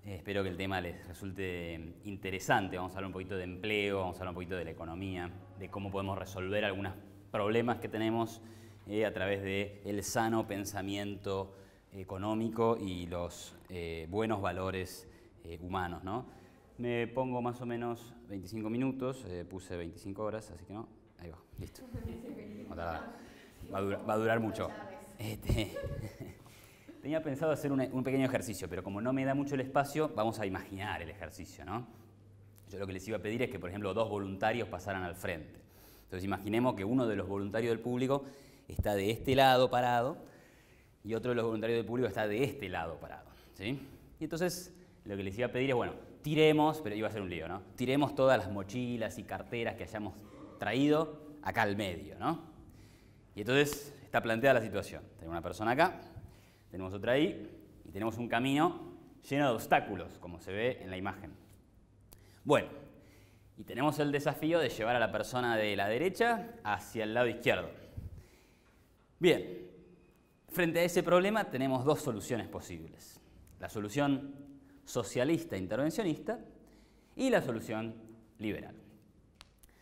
Espero que el tema les resulte interesante. Vamos a hablar un poquito de empleo, vamos a hablar un poquito de la economía, de cómo podemos resolver algunos problemas que tenemos a través del sano pensamiento económico y los buenos valores humanos, ¿no? Me pongo más o menos 25 minutos, puse 25 horas, así que no, ahí va, listo. Va a durar mucho. Tenía pensado hacer un pequeño ejercicio, pero como no me da mucho el espacio, vamos a imaginar el ejercicio, ¿no? Yo lo que les iba a pedir es que, por ejemplo, 2 voluntarios pasaran al frente. Entonces imaginemos que uno de los voluntarios del público está de este lado parado y otro de los voluntarios del público está de este lado parado, ¿sí? Y entonces lo que les iba a pedir es, bueno, tiremos, pero iba a ser un lío, ¿no? Tiremos todas las mochilas y carteras que hayamos traído acá al medio, ¿no? Y entonces está planteada la situación. Tenemos una persona acá, tenemos otra ahí y tenemos un camino lleno de obstáculos, como se ve en la imagen. Bueno, y tenemos el desafío de llevar a la persona de la derecha hacia el lado izquierdo. Bien, frente a ese problema tenemos 2 soluciones posibles. La solución socialista intervencionista y la solución liberal.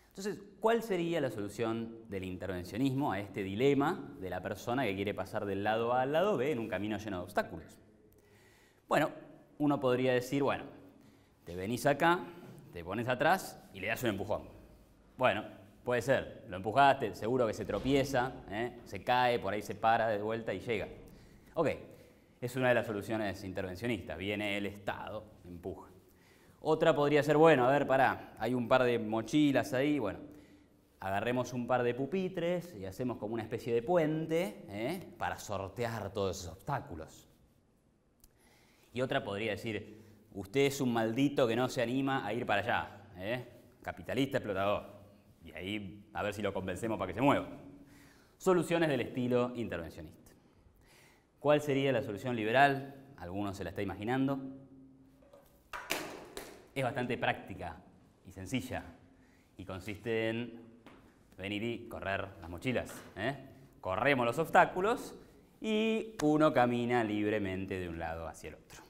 Entonces, ¿cuál sería la solución del intervencionismo a este dilema de la persona que quiere pasar del lado A al lado B en un camino lleno de obstáculos? Bueno, uno podría decir, bueno, te venís acá, te pones atrás y le das un empujón. Bueno, puede ser, lo empujaste, seguro que se tropieza, se cae, por ahí se para de vuelta y llega. Ok, es una de las soluciones intervencionistas, viene el Estado, empuja. Otra podría ser, bueno, a ver, pará, hay un par de mochilas ahí, bueno, agarremos un par de pupitres y hacemos como una especie de puente para sortear todos esos obstáculos. Y otra podría decir, usted es un maldito que no se anima a ir para allá, capitalista explotador, y ahí a ver si lo convencemos para que se mueva. Soluciones del estilo intervencionista. ¿Cuál sería la solución liberal? ¿Alguno se la está imaginando? Es bastante práctica y sencilla y consiste en venir y correr las mochilas. Corremos los obstáculos y uno camina libremente de un lado hacia el otro.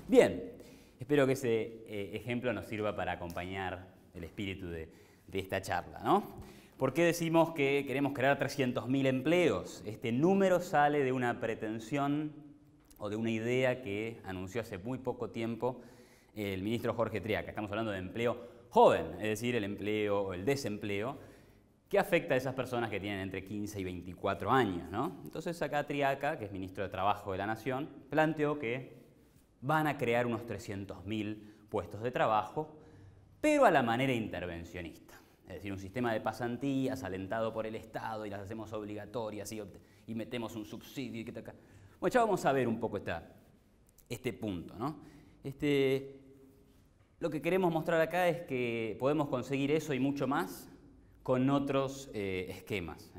Bien, espero que ese ejemplo nos sirva para acompañar el espíritu de esta charla, ¿no? ¿Por qué decimos que queremos crear 300.000 empleos? Este número sale de una pretensión o de una idea que anunció hace muy poco tiempo el ministro Jorge Triaca. Estamos hablando de empleo joven, es decir, el empleo o el desempleo, que afecta a esas personas que tienen entre 15 y 24 años, ¿no? Entonces acá Triaca, que es ministro de Trabajo de la Nación, planteó que van a crear unos 300.000 puestos de trabajo, pero a la manera intervencionista. Es decir, un sistema de pasantías alentado por el Estado y las hacemos obligatorias y metemos un subsidio. Bueno, ya vamos a ver un poco este punto, ¿no? Lo que queremos mostrar acá es que podemos conseguir eso y mucho más con otros esquemas.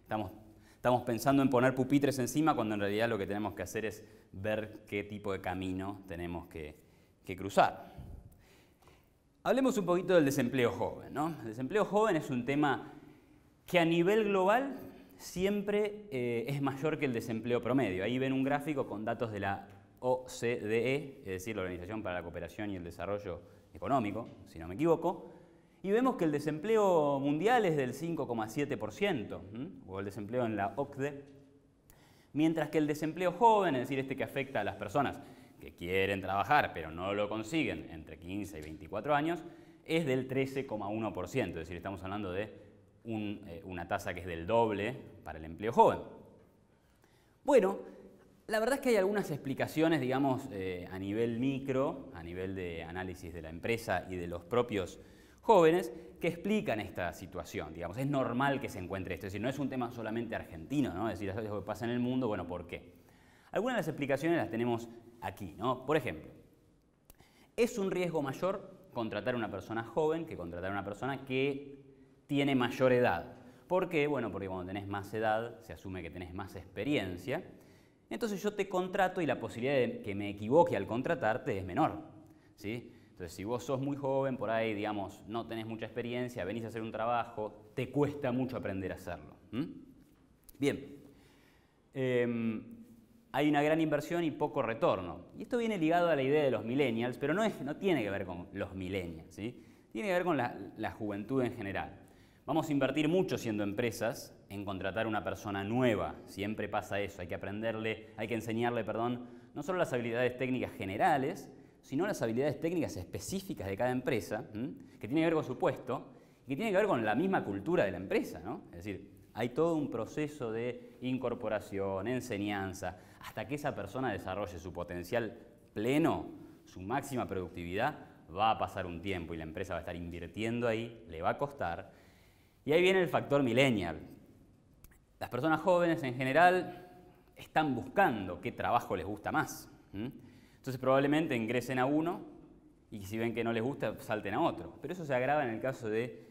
Estamos pensando en poner pupitres encima cuando en realidad lo que tenemos que hacer es ver qué tipo de camino tenemos que cruzar. Hablemos un poquito del desempleo joven, ¿no? El desempleo joven es un tema que a nivel global siempre es mayor que el desempleo promedio. Ahí ven un gráfico con datos de la OCDE, es decir, la Organización para la Cooperación y el Desarrollo Económico, si no me equivoco, y vemos que el desempleo mundial es del 5,7%, o el desempleo en la OCDE, mientras que el desempleo joven, es decir, este que afecta a las personas que quieren trabajar pero no lo consiguen entre 15 y 24 años, es del 13,1%, es decir, estamos hablando de una tasa que es del doble para el empleo joven. Bueno, la verdad es que hay algunas explicaciones, digamos, a nivel micro, a nivel de análisis de la empresa y de los propios jóvenes, que explican esta situación. Digamos, es normal que se encuentre esto, es decir, no es un tema solamente argentino, ¿no? Es decir, es algo que pasa en el mundo, bueno, ¿por qué? Algunas de las explicaciones las tenemos aquí, ¿no? Por ejemplo, es un riesgo mayor contratar a una persona joven que contratar a una persona que tiene mayor edad. ¿Por qué? Bueno, porque cuando tenés más edad se asume que tenés más experiencia. Entonces yo te contrato y la posibilidad de que me equivoque al contratarte es menor, ¿sí? Entonces si vos sos muy joven, por ahí, digamos, no tenés mucha experiencia, venís a hacer un trabajo, te cuesta mucho aprender a hacerlo. Bien. hay una gran inversión y poco retorno. Y esto viene ligado a la idea de los millennials, pero no tiene que ver con los millennials, ¿sí? Tiene que ver con la juventud en general. Vamos a invertir mucho siendo empresas en contratar una persona nueva. Siempre pasa eso. Hay que enseñarle, no solo las habilidades técnicas generales, sino las habilidades técnicas específicas de cada empresa, que tiene que ver con su puesto y que tiene que ver con la misma cultura de la empresa, ¿no? Es decir, hay todo un proceso de incorporación, enseñanza, hasta que esa persona desarrolle su potencial pleno, su máxima productividad, va a pasar un tiempo y la empresa va a estar invirtiendo ahí, le va a costar. Y ahí viene el factor millennial. Las personas jóvenes en general están buscando qué trabajo les gusta más. Entonces probablemente ingresen a uno y si ven que no les gusta, salten a otro. Pero eso se agrava en el caso de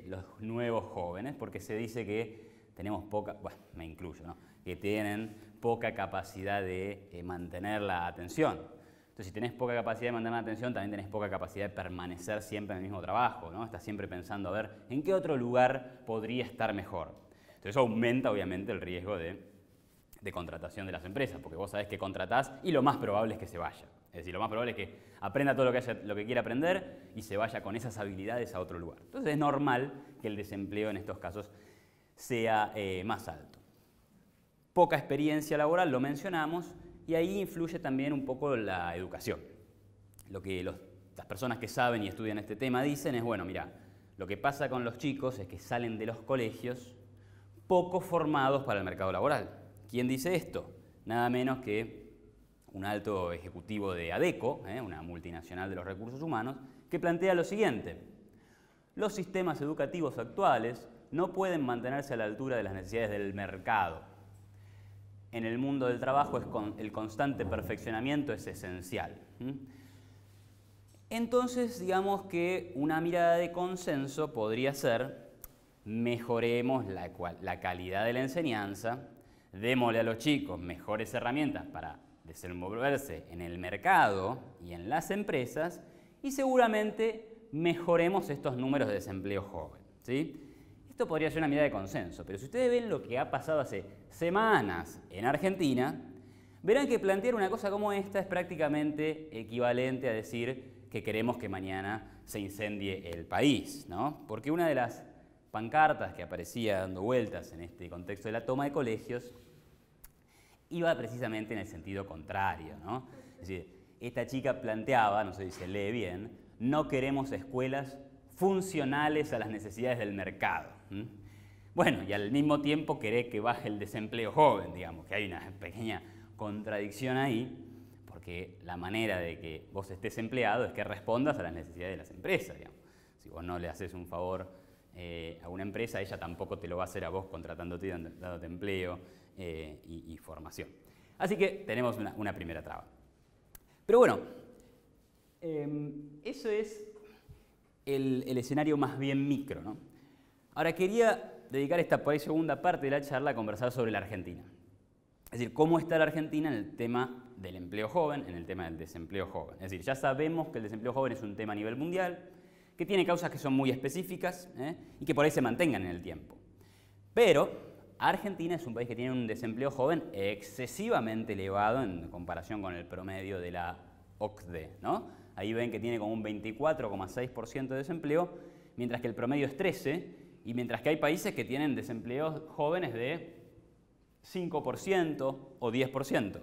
los nuevos jóvenes, porque se dice que tenemos poca, bueno, me incluyo, ¿no? Que tienen poca capacidad de mantener la atención. Entonces, si tenés poca capacidad de mantener la atención, también tenés poca capacidad de permanecer siempre en el mismo trabajo, ¿no? Estás siempre pensando, a ver, ¿en qué otro lugar podría estar mejor? Entonces, eso aumenta, obviamente, el riesgo de contratación de las empresas, porque vos sabés que contratás y lo más probable es que se vaya. Es decir, lo más probable es que aprenda todo lo que quiera aprender y se vaya con esas habilidades a otro lugar. Entonces, es normal que el desempleo en estos casos sea más alto. Poca experiencia laboral, lo mencionamos, y ahí influye también un poco la educación. Lo que las personas que saben y estudian este tema dicen es, bueno, mira, lo que pasa con los chicos es que salen de los colegios poco formados para el mercado laboral. ¿Quién dice esto? Nada menos que un alto ejecutivo de ADECO, una multinacional de los recursos humanos, que plantea lo siguiente: los sistemas educativos actuales no pueden mantenerse a la altura de las necesidades del mercado. En el mundo del trabajo el constante perfeccionamiento es esencial. Entonces, digamos que una mirada de consenso podría ser: mejoremos la calidad de la enseñanza, démosle a los chicos mejores herramientas para desenvolverse en el mercado y en las empresas, y seguramente mejoremos estos números de desempleo joven, ¿sí? Esto podría ser una mirada de consenso, pero si ustedes ven lo que ha pasado hace semanas en Argentina, verán que plantear una cosa como esta es prácticamente equivalente a decir que queremos que mañana se incendie el país, ¿no? Porque una de las pancartas que aparecía dando vueltas en este contexto de la toma de colegios iba precisamente en el sentido contrario, ¿no? Es decir, esta chica planteaba, no sé si se lee bien, no queremos escuelas funcionales a las necesidades del mercado. Bueno, y al mismo tiempo querés que baje el desempleo joven, digamos, que hay una pequeña contradicción ahí, porque la manera de que vos estés empleado es que respondas a las necesidades de las empresas, digamos. Si vos no le haces un favor a una empresa, ella tampoco te lo va a hacer a vos contratándote y dándote empleo y formación. Así que tenemos una primera traba. Pero bueno, eso es el escenario más bien micro, ¿no? Ahora quería dedicar esta por ahí segunda parte de la charla a conversar sobre la Argentina. Es decir, cómo está la Argentina en el tema del empleo joven, en el tema del desempleo joven. Es decir, ya sabemos que el desempleo joven es un tema a nivel mundial, que tiene causas que son muy específicas y que por ahí se mantengan en el tiempo. Pero Argentina es un país que tiene un desempleo joven excesivamente elevado en comparación con el promedio de la OCDE, ¿no? Ahí ven que tiene como un 24,6% de desempleo, mientras que el promedio es 13%, y mientras que hay países que tienen desempleos jóvenes de 5% o 10%. ¿De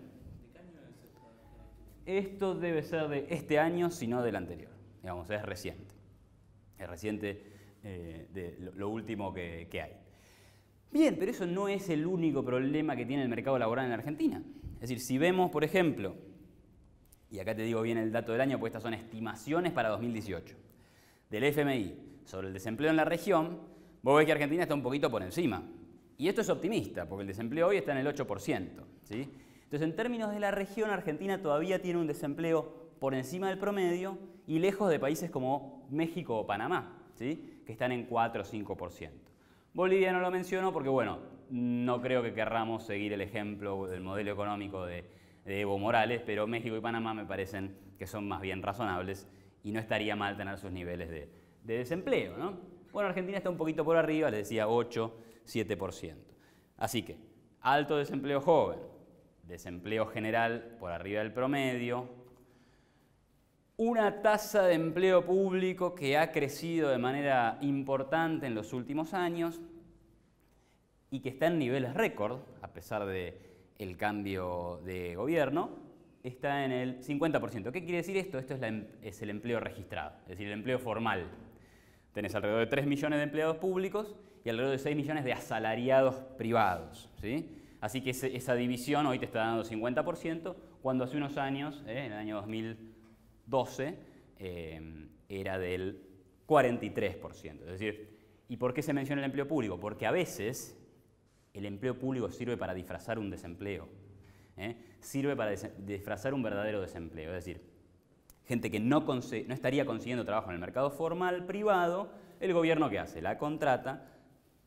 qué año es esto? Esto debe ser de este año, si no del anterior. Digamos, es reciente. Es reciente de lo último que hay. Bien, pero eso no es el único problema que tiene el mercado laboral en la Argentina. Es decir, si vemos, por ejemplo, y acá te digo bien el dato del año, porque estas son estimaciones para 2018, del FMI sobre el desempleo en la región, vos ves que Argentina está un poquito por encima. Y esto es optimista, porque el desempleo hoy está en el 8%, ¿sí? Entonces, en términos de la región, Argentina todavía tiene un desempleo por encima del promedio y lejos de países como México o Panamá, ¿sí? Que están en 4 o 5%. Bolivia no lo menciono porque, bueno, no creo que querramos seguir el ejemplo del modelo económico de Evo Morales, pero México y Panamá me parecen que son más bien razonables y no estaría mal tener sus niveles de desempleo, ¿no? Bueno, Argentina está un poquito por arriba, les decía 8, 7%. Así que, alto desempleo joven, desempleo general por arriba del promedio, una tasa de empleo público que ha crecido de manera importante en los últimos años y que está en niveles récord, a pesar del cambio de gobierno, está en el 50%. ¿Qué quiere decir esto? Esto es el empleo registrado, es decir, el empleo formal. Tenés alrededor de 3 millones de empleados públicos y alrededor de 6 millones de asalariados privados, ¿sí? Así que esa división hoy te está dando 50%, cuando hace unos años, en el año 2012, era del 43%. Es decir, ¿y por qué se menciona el empleo público? Porque a veces el empleo público sirve para disfrazar un desempleo, sirve para disfrazar un verdadero desempleo. Es decir, gente que no estaría consiguiendo trabajo en el mercado formal privado, el gobierno ¿qué hace? La contrata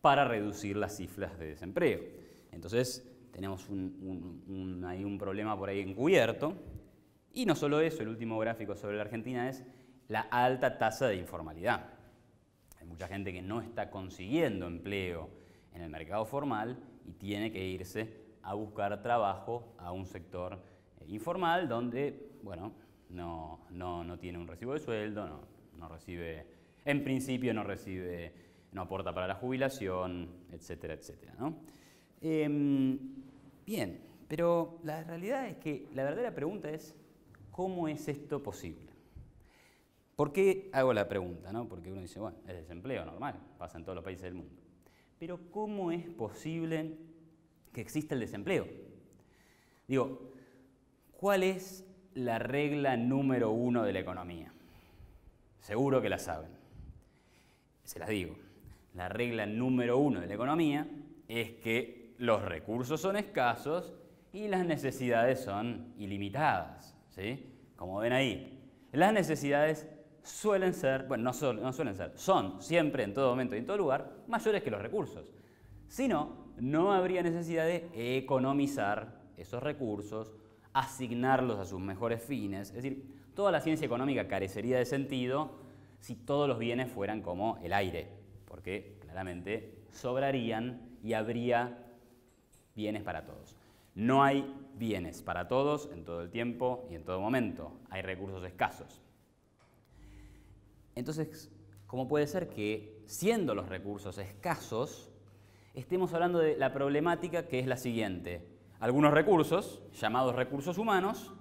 para reducir las cifras de desempleo. Entonces tenemos ahí un problema por ahí encubierto. Y no solo eso, el último gráfico sobre la Argentina es la alta tasa de informalidad. Hay mucha gente que no está consiguiendo empleo en el mercado formal y tiene que irse a buscar trabajo a un sector informal donde, bueno, no tiene un recibo de sueldo, no recibe, en principio no aporta para la jubilación, etcétera, etcétera, ¿no? Bien, pero la realidad es que la verdadera pregunta es, ¿cómo es esto posible? ¿Por qué hago la pregunta, no? Porque uno dice, bueno, es desempleo normal, pasa en todos los países del mundo. Pero ¿cómo es posible que exista el desempleo? Digo, ¿cuál es la regla número 1 de la economía? Seguro que la saben. Se las digo. La regla número 1 de la economía es que los recursos son escasos y las necesidades son ilimitadas, ¿sí? Como ven ahí, las necesidades suelen ser, bueno, no suelen ser, son siempre, en todo momento y en todo lugar, mayores que los recursos. Si no, no habría necesidad de economizar esos recursos, asignarlos a sus mejores fines. Es decir, toda la ciencia económica carecería de sentido si todos los bienes fueran como el aire, porque claramente sobrarían y habría bienes para todos. No hay bienes para todos en todo el tiempo y en todo momento. Hay recursos escasos. Entonces, ¿cómo puede ser que, siendo los recursos escasos, estemos hablando de la problemática que es la siguiente? Algunos recursos, llamados recursos humanos,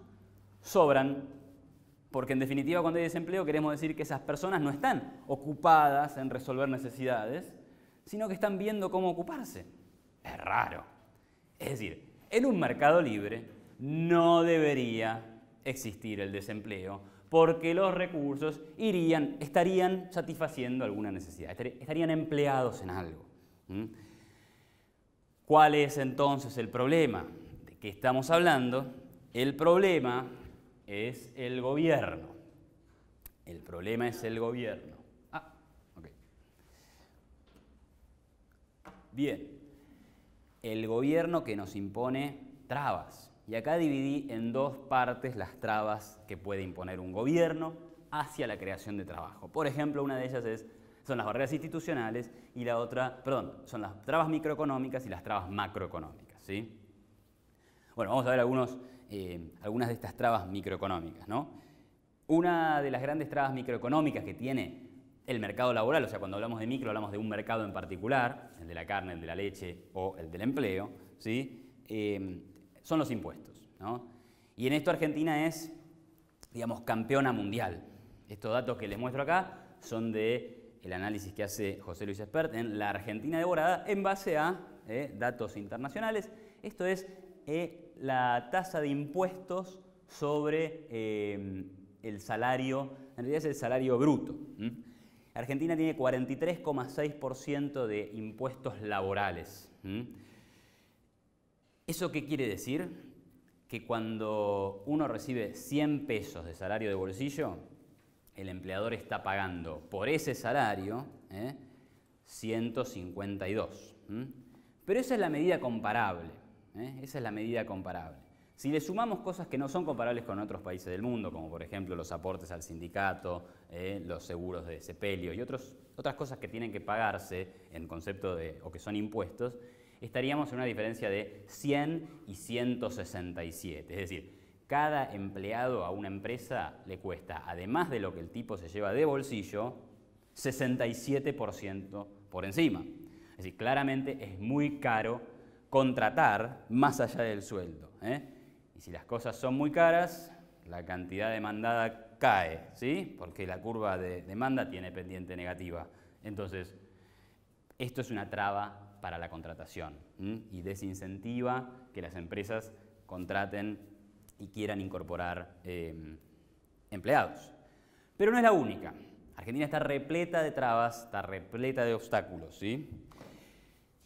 sobran, porque en definitiva cuando hay desempleo queremos decir que esas personas no están ocupadas en resolver necesidades, sino que están viendo cómo ocuparse. Es raro. Es decir, en un mercado libre no debería existir el desempleo porque los recursos estarían satisfaciendo alguna necesidad, estarían empleados en algo. ¿Cuál es entonces el problema? ¿De qué estamos hablando? El problema es el gobierno. El problema es el gobierno. Ok. Bien. El gobierno que nos impone trabas. Y acá dividí en dos partes las trabas que puede imponer un gobierno hacia la creación de trabajo. Por ejemplo, una de ellas son las barreras institucionales y la otra, son las trabas microeconómicas y las trabas macroeconómicas, ¿sí? Bueno, vamos a ver algunas de estas trabas microeconómicas, ¿no? Una de las grandes trabas microeconómicas que tiene el mercado laboral, o sea, cuando hablamos de micro hablamos de un mercado en particular, el de la carne, el de la leche o el del empleo, ¿sí? Son los impuestos, ¿no? Y en esto Argentina es, digamos, campeona mundial. Estos datos que les muestro acá son del análisis que hace José Luis Espert en La Argentina Devorada en base a datos internacionales. Esto es la tasa de impuestos sobre el salario, en realidad es el salario bruto. Argentina tiene 43,6% de impuestos laborales. ¿Eso qué quiere decir? Que cuando uno recibe 100 pesos de salario de bolsillo, el empleador está pagando por ese salario 152. Pero esa es la medida comparable. Esa es la medida comparable. Si le sumamos cosas que no son comparables con otros países del mundo, como por ejemplo los aportes al sindicato, los seguros de sepelio y otras cosas que tienen que pagarse en concepto o que son impuestos, estaríamos en una diferencia de 100 y 167. Es decir, cada empleado a una empresa le cuesta, además de lo que el tipo se lleva de bolsillo, 67% por encima. Es decir, claramente es muy caro contratar más allá del sueldo, ¿eh? Y si las cosas son muy caras, la cantidad demandada cae, ¿sí? Porque la curva de demanda tiene pendiente negativa. Entonces, esto es una traba para la contratación, y desincentiva que las empresas contraten y quieran incorporar empleados. Pero no es la única. Argentina está repleta de trabas, está repleta de obstáculos, ¿sí?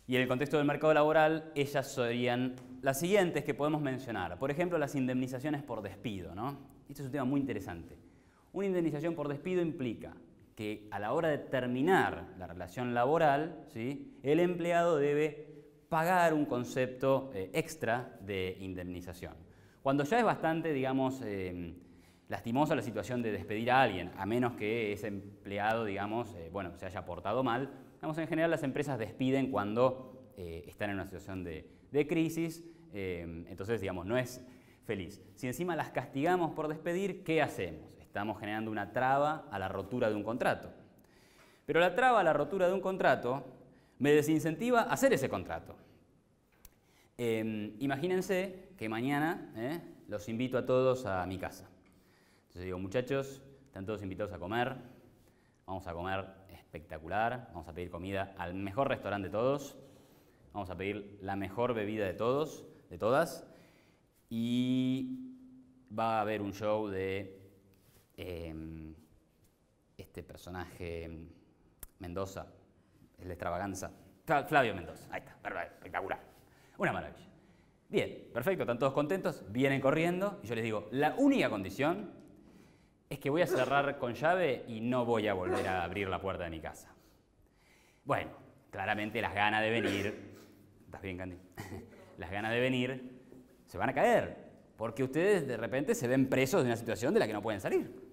Y en el contexto del mercado laboral, ellas serían las siguientes que podemos mencionar. Por ejemplo, las indemnizaciones por despido, ¿no? Este es un tema muy interesante. Una indemnización por despido implica que a la hora de terminar la relación laboral, ¿sí?, el empleado debe pagar un concepto extra de indemnización. Cuando ya es bastante, digamos, lastimosa la situación de despedir a alguien, a menos que ese empleado, digamos, bueno, se haya portado mal, digamos, en general las empresas despiden cuando están en una situación de crisis, entonces, digamos, no es feliz. Si encima las castigamos por despedir, ¿qué hacemos? Estamos generando una traba a la rotura de un contrato. Pero la traba a la rotura de un contrato me desincentiva a hacer ese contrato. Imagínense que mañana los invito a todos a mi casa. Entonces digo, muchachos, están todos invitados a comer, vamos a comer espectacular, vamos a pedir comida al mejor restaurante de todos, vamos a pedir la mejor bebida de todos, de todas, y va a haber un show de este personaje Mendoza, el de Extravaganza, Flavio Mendoza, ahí está, perfecto, espectacular, una maravilla. Bien, perfecto, están todos contentos, vienen corriendo, y yo les digo, la única condición es que voy a cerrar con llave y no voy a volver a abrir la puerta de mi casa. Bueno, claramente las ganas de venir, ¿estás bien, Candy? Las ganas de venir se van a caer, porque ustedes de repente se ven presos de una situación de la que no pueden salir.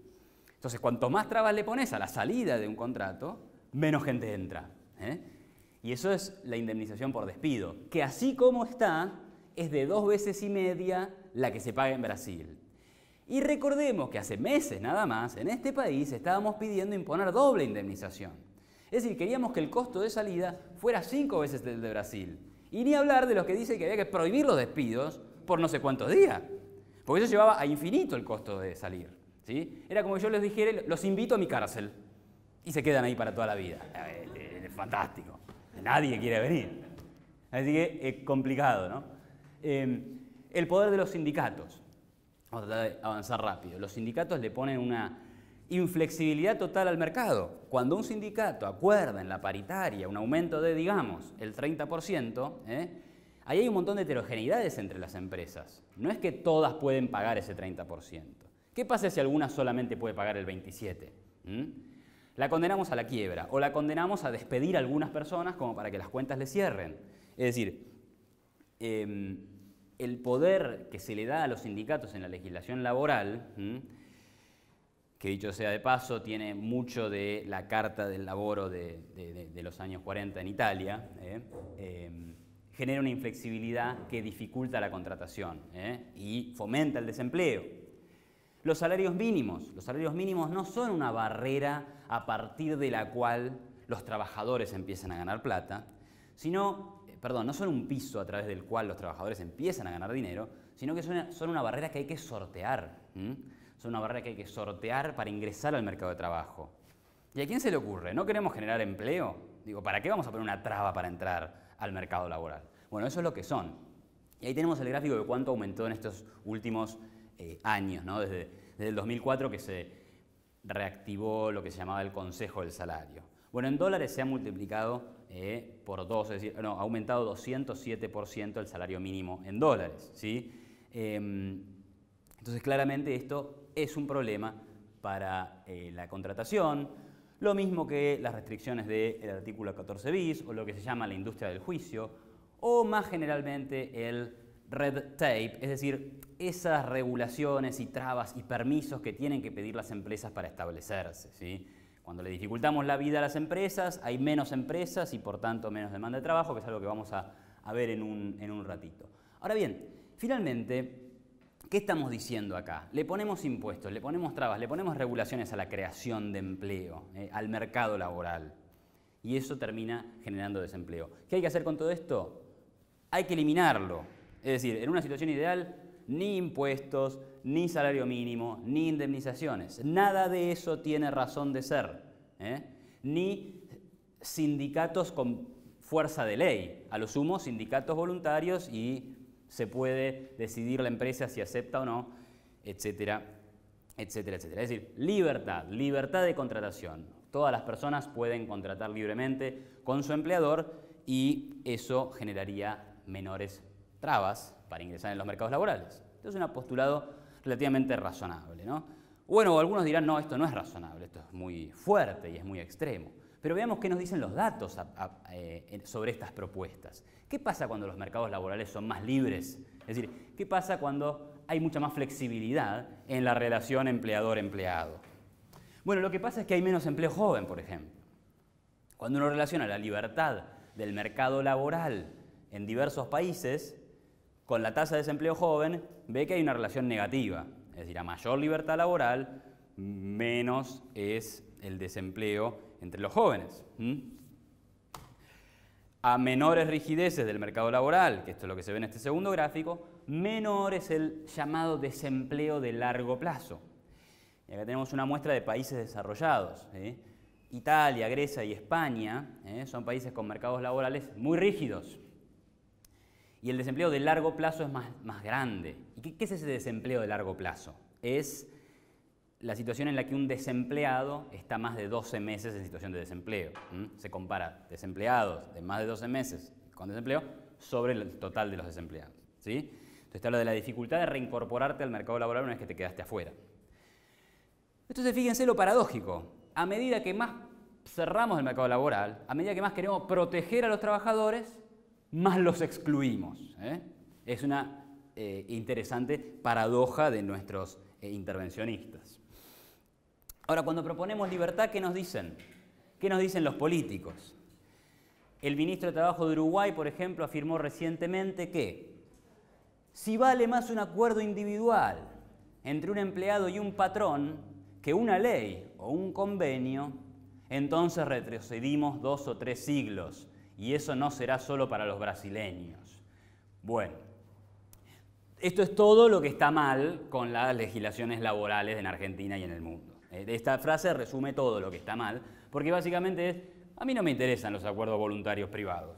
Entonces, cuanto más trabas le pones a la salida de un contrato, menos gente entra, ¿eh? Y eso es la indemnización por despido, que así como está, es de 2,5 veces la que se paga en Brasil. Y recordemos que hace meses nada más, en este país estábamos pidiendo imponer doble indemnización. Es decir, queríamos que el costo de salida fuera 5 veces el de Brasil. Y ni hablar de los que dicen que había que prohibir los despidos por no sé cuántos días. Porque eso llevaba a infinito el costo de salir, ¿sí? Era como yo les dijera, los invito a mi cárcel. Y se quedan ahí para toda la vida. Es fantástico. Nadie quiere venir. Así que es complicado, ¿no? El poder de los sindicatos. Vamos a tratar de avanzar rápido. Los sindicatos le ponen una inflexibilidad total al mercado. Cuando un sindicato acuerda en la paritaria un aumento de, digamos, el 30%, ahí hay un montón de heterogeneidades entre las empresas. No es que todas pueden pagar ese 30%. ¿Qué pasa si alguna solamente puede pagar el 27%? La condenamos a la quiebra o la condenamos a despedir a algunas personas como para que las cuentas le cierren. Es decir, el poder que se le da a los sindicatos en la legislación laboral, que dicho sea de paso, tiene mucho de la Carta del Lavoro de los años 40 en Italia, genera una inflexibilidad que dificulta la contratación y fomenta el desempleo. Los salarios mínimos no son una barrera a partir de la cual los trabajadores empiezan a ganar plata, no son un piso a través del cual los trabajadores empiezan a ganar dinero, sino que son una barrera que hay que sortear. Son una barrera que hay que sortear para ingresar al mercado de trabajo. ¿Y a quién se le ocurre? ¿No queremos generar empleo? Digo, ¿para qué vamos a poner una traba para entrar al mercado laboral? Bueno, eso es lo que son. Y ahí tenemos el gráfico de cuánto aumentó en estos últimos años, ¿no? Desde el 2004 que se reactivó lo que se llamaba el Consejo del Salario. Bueno, en dólares se ha multiplicado por 2, es decir, ha aumentado 207% el salario mínimo en dólares, ¿sí? Entonces, claramente esto es un problema para la contratación, lo mismo que las restricciones del artículo 14 bis o lo que se llama la industria del juicio, o más generalmente el red tape, es decir, esas regulaciones y trabas y permisos que tienen que pedir las empresas para establecerse, ¿sí? Cuando le dificultamos la vida a las empresas, hay menos empresas y por tanto menos demanda de trabajo, que es algo que vamos a a ver en un ratito. Ahora bien, finalmente, ¿qué estamos diciendo acá? Le ponemos impuestos, le ponemos trabas, le ponemos regulaciones a la creación de empleo, al mercado laboral. Y eso termina generando desempleo. ¿Qué hay que hacer con todo esto? Hay que eliminarlo. Es decir, en una situación ideal, ni impuestos, ni salario mínimo, ni indemnizaciones. Nada de eso tiene razón de ser. Ni sindicatos con fuerza de ley. A lo sumo, sindicatos voluntarios y se puede decidir la empresa si acepta o no, etcétera, etcétera, etcétera. Es decir, libertad, libertad de contratación. Todas las personas pueden contratar libremente con su empleador y eso generaría menores trabas para ingresar en los mercados laborales. Entonces es un postulado relativamente razonable, ¿no? Bueno, algunos dirán, no, esto no es razonable, esto es muy fuerte y es muy extremo. Pero veamos qué nos dicen los datos sobre estas propuestas. ¿Qué pasa cuando los mercados laborales son más libres? Es decir, ¿qué pasa cuando hay mucha más flexibilidad en la relación empleador-empleado? Bueno, lo que pasa es que hay menos empleo joven, por ejemplo. Cuando uno relaciona la libertad del mercado laboral en diversos países con la tasa de desempleo joven, ve que hay una relación negativa. Es decir, a mayor libertad laboral, menos es el desempleo entre los jóvenes. A menores rigideces del mercado laboral, que esto es lo que se ve en este segundo gráfico, menor es el llamado desempleo de largo plazo. Y acá tenemos una muestra de países desarrollados. Italia, Grecia y España son países con mercados laborales muy rígidos. Y el desempleo de largo plazo es más grande. ¿Y qué es ese desempleo de largo plazo? Es la situación en la que un desempleado está más de 12 meses en situación de desempleo. Se compara desempleados de más de 12 meses con desempleo sobre el total de los desempleados. ¿Sí? Entonces habla de la dificultad de reincorporarte al mercado laboral una vez que te quedaste afuera. Entonces fíjense lo paradójico. A medida que más cerramos el mercado laboral, a medida que más queremos proteger a los trabajadores, más los excluimos. Es una interesante paradoja de nuestros intervencionistas. Ahora, cuando proponemos libertad, ¿qué nos dicen? ¿Qué nos dicen los políticos? El ministro de Trabajo de Uruguay, por ejemplo, afirmó recientemente que si vale más un acuerdo individual entre un empleado y un patrón que una ley o un convenio, entonces retrocedimos 2 o 3 siglos y eso no será solo para los brasileños. Bueno, esto es todo lo que está mal con las legislaciones laborales en Argentina y en el mundo. Esta frase resume todo lo que está mal, porque básicamente es, a mí no me interesan los acuerdos voluntarios privados.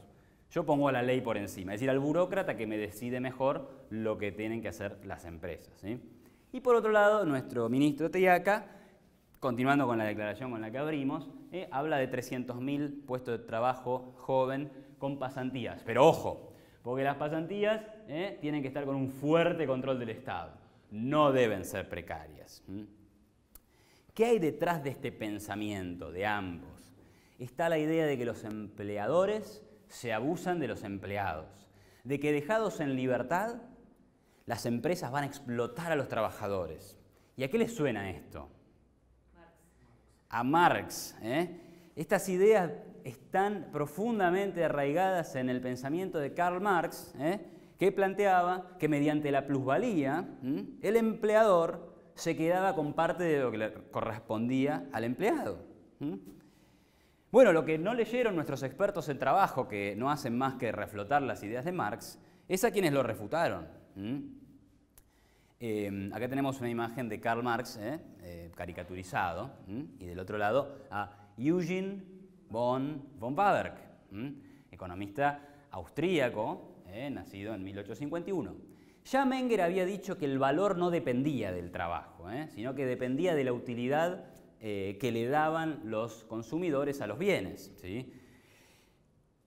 Yo pongo a la ley por encima, es decir, al burócrata que me decide mejor lo que tienen que hacer las empresas. ¿Sí? Y por otro lado, nuestro ministro Teyaca, continuando con la declaración con la que abrimos, habla de 300.000 puestos de trabajo joven con pasantías. Pero ojo, porque las pasantías tienen que estar con un fuerte control del Estado. No deben ser precarias. ¿Qué hay detrás de este pensamiento de ambos? Está la idea de que los empleadores se abusan de los empleados, de que dejados en libertad, las empresas van a explotar a los trabajadores. ¿Y a qué les suena esto? A Marx. Estas ideas están profundamente arraigadas en el pensamiento de Karl Marx, que planteaba que mediante la plusvalía, el empleador se quedaba con parte de lo que le correspondía al empleado. Bueno, lo que no leyeron nuestros expertos en trabajo, que no hacen más que reflotar las ideas de Marx, es a quienes lo refutaron. Acá tenemos una imagen de Karl Marx, caricaturizado, y del otro lado a Eugen von Bauer, economista austríaco, nacido en 1851. Ya Menger había dicho que el valor no dependía del trabajo, sino que dependía de la utilidad que le daban los consumidores a los bienes. ¿Sí?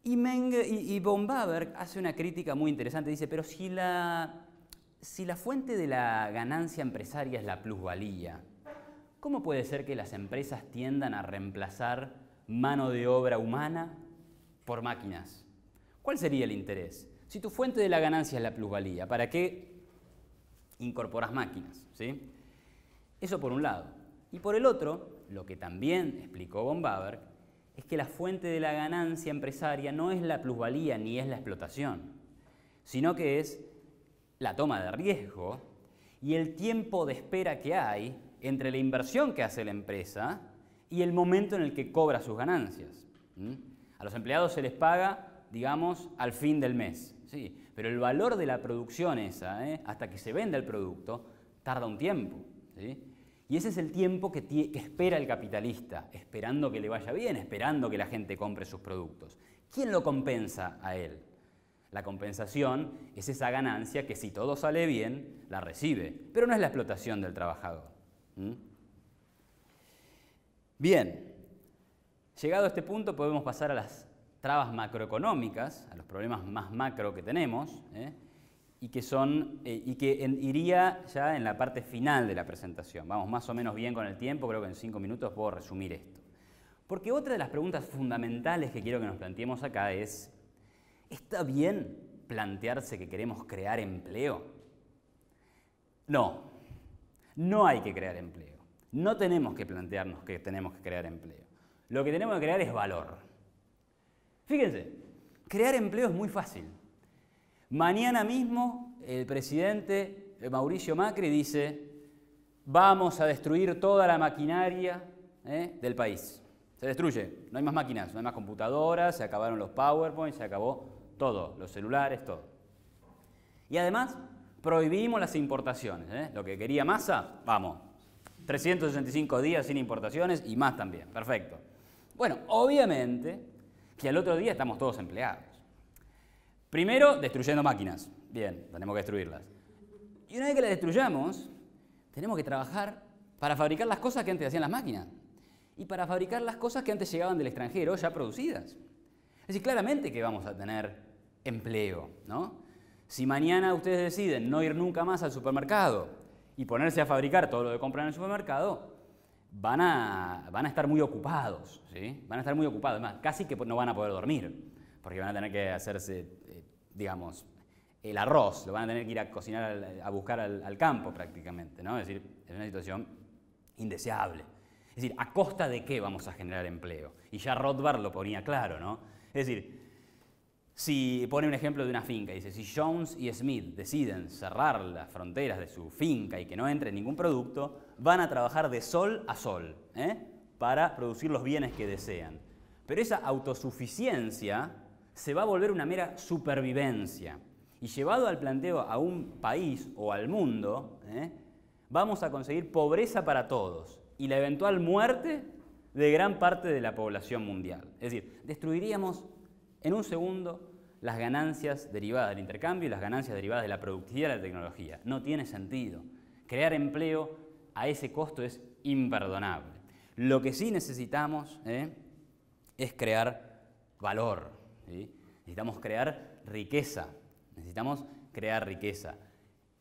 Y von Bauer hace una crítica muy interesante, dice, pero si la fuente de la ganancia empresaria es la plusvalía, ¿cómo puede ser que las empresas tiendan a reemplazar mano de obra humana por máquinas? ¿Cuál sería el interés? Si tu fuente de la ganancia es la plusvalía, ¿para qué incorporas máquinas? ¿Sí? Eso por un lado. Y por el otro, lo que también explicó von Bauer, es que la fuente de la ganancia empresaria no es la plusvalía ni es la explotación, sino que es la toma de riesgo y el tiempo de espera que hay entre la inversión que hace la empresa y el momento en el que cobra sus ganancias. A los empleados se les paga, digamos, al fin del mes, ¿sí? Pero el valor de la producción esa, hasta que se venda el producto, tarda un tiempo, ¿sí? Y ese es el tiempo que espera el capitalista, esperando que le vaya bien, esperando que la gente compre sus productos. ¿Quién lo compensa a él? La compensación es esa ganancia que si todo sale bien, la recibe, pero no es la explotación del trabajador. Bien, llegado a este punto podemos pasar a las trabas macroeconómicas, a los problemas más macro que tenemos, y que iría ya en la parte final de la presentación. Vamos más o menos bien con el tiempo, creo que en 5 minutos puedo resumir esto. Porque otra de las preguntas fundamentales que quiero que nos planteemos acá es, ¿está bien plantearse que queremos crear empleo? No, no hay que crear empleo. No tenemos que plantearnos que tenemos que crear empleo. Lo que tenemos que crear es valor. Fíjense, crear empleo es muy fácil. Mañana mismo el presidente Mauricio Macri dice, vamos a destruir toda la maquinaria del país. Se destruye, no hay más máquinas, no hay más computadoras, se acabaron los PowerPoint, se acabó todo, los celulares, todo. Y además prohibimos las importaciones. Lo que quería Massa, vamos, 365 días sin importaciones y más también, perfecto. Bueno, obviamente que al otro día estamos todos empleados. Primero, destruyendo máquinas. Bien, tenemos que destruirlas. Y una vez que las destruyamos, tenemos que trabajar para fabricar las cosas que antes hacían las máquinas. Y para fabricar las cosas que antes llegaban del extranjero ya producidas. Es decir, claramente que vamos a tener empleo, ¿no? Si mañana ustedes deciden no ir nunca más al supermercado y ponerse a fabricar todo lo que compran en el supermercado, van a estar muy ocupados, ¿sí? Van a estar muy ocupados. Además, casi que no van a poder dormir, porque van a tener que hacerse, digamos, el arroz, lo van a tener que ir a cocinar, a buscar al campo prácticamente, ¿no? Es decir, es una situación indeseable. Es decir, ¿a costa de qué vamos a generar empleo? Y ya Rothbard lo ponía claro, ¿no? Es decir, si pone un ejemplo de una finca, dice, si Jones y Smith deciden cerrar las fronteras de su finca y que no entre ningún producto, van a trabajar de sol a sol, para producir los bienes que desean. Pero esa autosuficiencia se va a volver una mera supervivencia. Y llevado al planteo a un país o al mundo, vamos a conseguir pobreza para todos y la eventual muerte de gran parte de la población mundial. Es decir, destruiríamos en un segundo las ganancias derivadas del intercambio y las ganancias derivadas de la productividad de la tecnología. No tiene sentido. Crear empleo a ese costo es imperdonable. Lo que sí necesitamos es crear valor, ¿sí? Necesitamos crear riqueza. Necesitamos crear riqueza.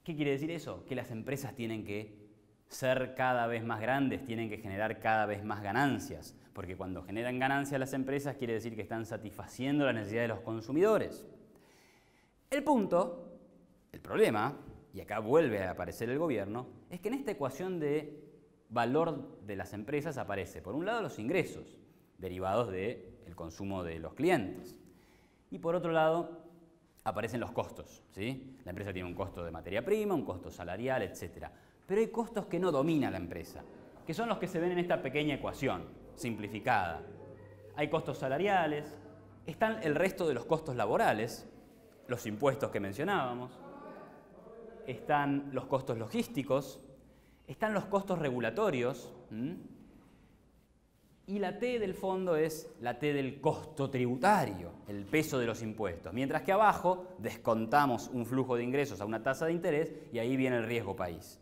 ¿Qué quiere decir eso? Que las empresas tienen que ser cada vez más grandes, tienen que generar cada vez más ganancias, porque cuando generan ganancias las empresas quiere decir que están satisfaciendo las necesidades de los consumidores. El punto, el problema, y acá vuelve a aparecer el gobierno, es que en esta ecuación de valor de las empresas aparece, por un lado, los ingresos derivados del consumo de los clientes, y por otro lado, aparecen los costos, ¿sí? La empresa tiene un costo de materia prima, un costo salarial, etc. Pero hay costos que no domina la empresa, que son los que se ven en esta pequeña ecuación simplificada. Hay costos salariales, están el resto de los costos laborales, los impuestos que mencionábamos, están los costos logísticos, están los costos regulatorios, y la T del fondo es la T del costo tributario, el peso de los impuestos. Mientras que abajo descontamos un flujo de ingresos a una tasa de interés y ahí viene el riesgo país.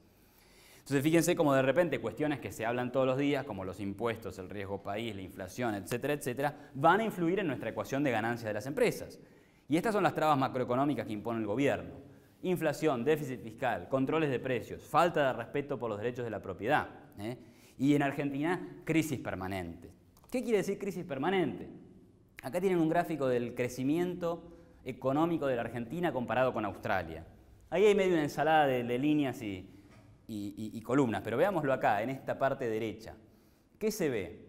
Entonces fíjense cómo de repente cuestiones que se hablan todos los días, como los impuestos, el riesgo país, la inflación, etcétera, etcétera, van a influir en nuestra ecuación de ganancias de las empresas. Y estas son las trabas macroeconómicas que impone el gobierno. Inflación, déficit fiscal, controles de precios, falta de respeto por los derechos de la propiedad. Y en Argentina, crisis permanente. ¿Qué quiere decir crisis permanente? Acá tienen un gráfico del crecimiento económico de la Argentina comparado con Australia. Ahí hay medio una ensalada de líneas y columnas, pero veámoslo acá, en esta parte derecha. ¿Qué se ve?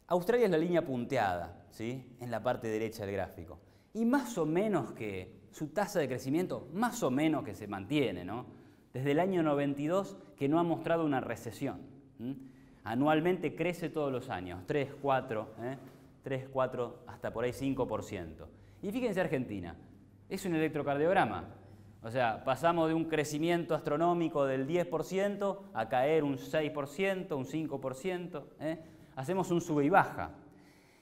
Australia es la línea punteada, ¿sí?, en la parte derecha del gráfico. Y más o menos que su tasa de crecimiento, más o menos que se mantiene, ¿no? Desde el año 92 que no ha mostrado una recesión. Anualmente crece todos los años, 3, 4, 3, 4, hasta por ahí 5%. Y fíjense Argentina, es un electrocardiograma. O sea, pasamos de un crecimiento astronómico del 10% a caer un 6%, un 5%. Hacemos un sube y baja.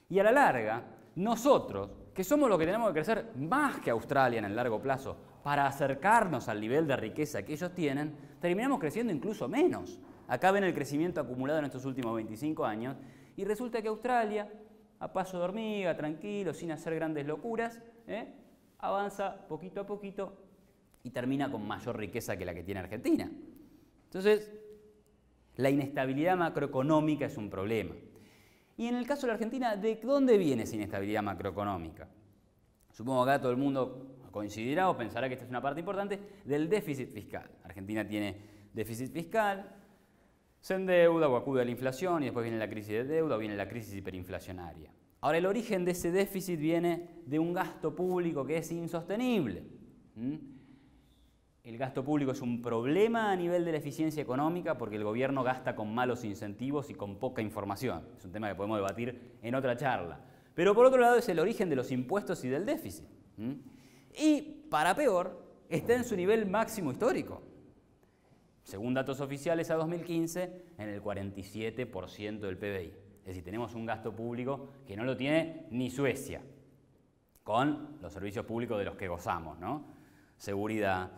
Y a la larga, nosotros, que somos los que tenemos que crecer más que Australia en el largo plazo, para acercarnos al nivel de riqueza que ellos tienen, terminamos creciendo incluso menos. Acá ven el crecimiento acumulado en estos últimos 25 años y resulta que Australia, a paso de hormiga, tranquilo, sin hacer grandes locuras, avanza poquito a poquito y termina con mayor riqueza que la que tiene Argentina. Entonces, la inestabilidad macroeconómica es un problema. Y en el caso de la Argentina, ¿de dónde viene esa inestabilidad macroeconómica? Supongo que acá todo el mundo coincidirá o pensará que esta es una parte importante del déficit fiscal. Argentina tiene déficit fiscal, se endeuda o acude a la inflación y después viene la crisis de deuda o viene la crisis hiperinflacionaria. Ahora, el origen de ese déficit viene de un gasto público que es insostenible. El gasto público es un problema a nivel de la eficiencia económica porque el gobierno gasta con malos incentivos y con poca información. Es un tema que podemos debatir en otra charla. Pero por otro lado es el origen de los impuestos y del déficit. Y, para peor, está en su nivel máximo histórico. Según datos oficiales a 2015, en el 47% del PBI. Es decir, tenemos un gasto público que no lo tiene ni Suecia, con los servicios públicos de los que gozamos, ¿no? Seguridad,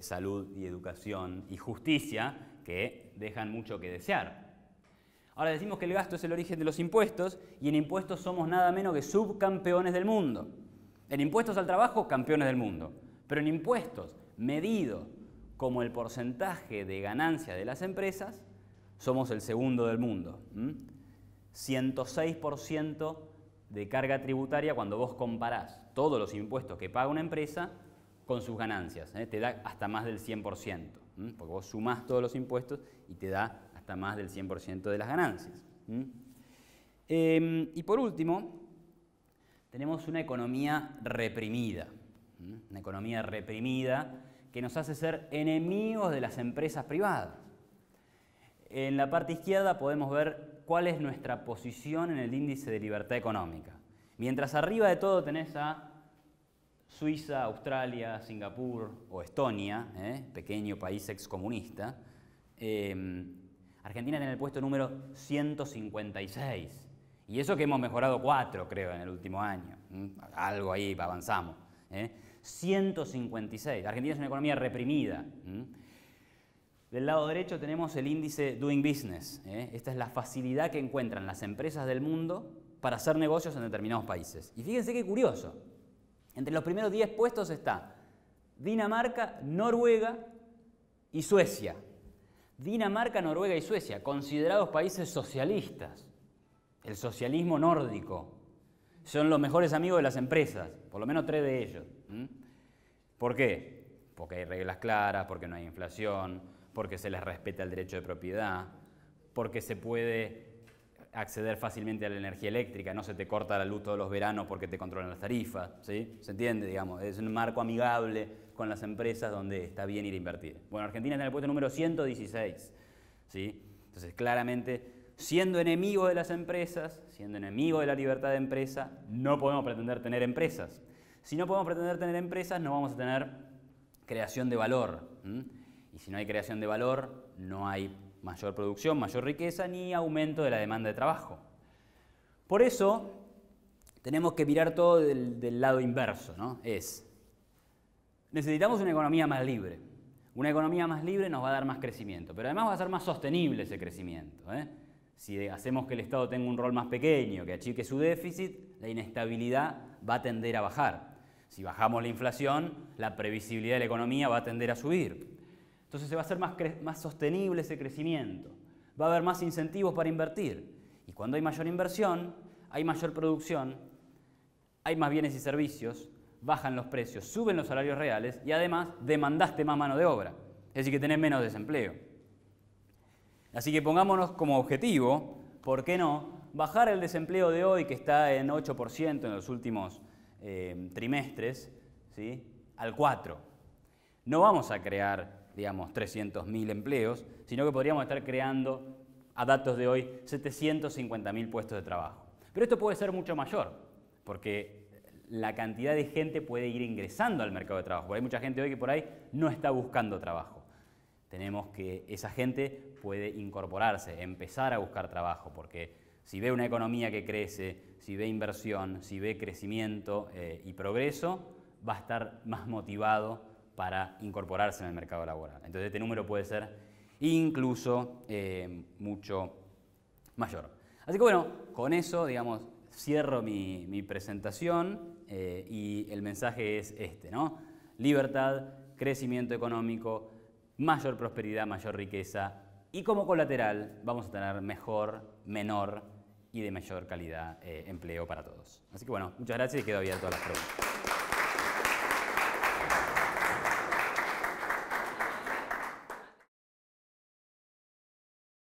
salud y educación y justicia, que dejan mucho que desear. Ahora decimos que el gasto es el origen de los impuestos y en impuestos somos nada menos que subcampeones del mundo. En impuestos al trabajo, campeones del mundo. Pero en impuestos medidos como el porcentaje de ganancia de las empresas, somos el segundo del mundo. 106% de carga tributaria cuando vos comparás todos los impuestos que paga una empresa con sus ganancias. Te da hasta más del 100%, porque vos sumás todos los impuestos y te da hasta más del 100% de las ganancias. Y por último, tenemos una economía reprimida. Una economía reprimida que nos hace ser enemigos de las empresas privadas. En la parte izquierda podemos ver cuál es nuestra posición en el índice de libertad económica. Mientras arriba de todo tenés a Suiza, Australia, Singapur o Estonia, pequeño país excomunista, Argentina tiene el puesto número 156. Y eso que hemos mejorado 4, creo, en el último año. Algo ahí avanzamos. 156. Argentina es una economía reprimida. Del lado derecho tenemos el índice Doing Business. Esta es la facilidad que encuentran las empresas del mundo para hacer negocios en determinados países. Y fíjense qué curioso. Entre los primeros 10 puestos está Dinamarca, Noruega y Suecia. Dinamarca, Noruega y Suecia, considerados países socialistas. El socialismo nórdico. Son los mejores amigos de las empresas, por lo menos 3 de ellos. ¿Por qué? Porque hay reglas claras, porque no hay inflación, porque se les respeta el derecho de propiedad, porque se puede acceder fácilmente a la energía eléctrica, no se te corta la luz todos los veranos porque te controlan las tarifas, ¿sí? ¿Se entiende? Digamos, es un marco amigable con las empresas donde está bien ir a invertir. Bueno, Argentina está en el puesto número 116, ¿sí? Entonces, claramente, siendo enemigo de las empresas, siendo enemigo de la libertad de empresa, no podemos pretender tener empresas. Si no podemos pretender tener empresas, no vamos a tener creación de valor. Y si no hay creación de valor, no hay mayor producción, mayor riqueza, ni aumento de la demanda de trabajo. Por eso, tenemos que mirar todo del lado inverso, ¿no? Necesitamos una economía más libre. Una economía más libre nos va a dar más crecimiento, pero además va a ser más sostenible ese crecimiento. Si hacemos que el Estado tenga un rol más pequeño, que achique su déficit, la inestabilidad va a tender a bajar. Si bajamos la inflación, la previsibilidad de la economía va a tender a subir. Entonces se va a hacer más sostenible ese crecimiento. Va a haber más incentivos para invertir. Y cuando hay mayor inversión, hay mayor producción, hay más bienes y servicios, bajan los precios, suben los salarios reales y además demandaste más mano de obra. Es decir, que tenés menos desempleo. Así que pongámonos como objetivo, ¿por qué no bajar el desempleo de hoy, que está en 8% en los últimos trimestres, ¿sí?, al 4%. No vamos a crear, digamos, 300.000 empleos, sino que podríamos estar creando, a datos de hoy, 750.000 puestos de trabajo. Pero esto puede ser mucho mayor, porque la cantidad de gente puede ir ingresando al mercado de trabajo. Porque hay mucha gente hoy que por ahí no está buscando trabajo. Tenemos que esa gente puede incorporarse, empezar a buscar trabajo, porque si ve una economía que crece, si ve inversión, si ve crecimiento y progreso, va a estar más motivado para incorporarse en el mercado laboral. Entonces este número puede ser incluso mucho mayor. Así que bueno, con eso, digamos, cierro mi presentación y el mensaje es este, ¿no? Libertad, crecimiento económico, mayor prosperidad, mayor riqueza y como colateral vamos a tener mejor, menor y de mayor calidad empleo para todos. Así que bueno, muchas gracias y quedo abierto a las preguntas.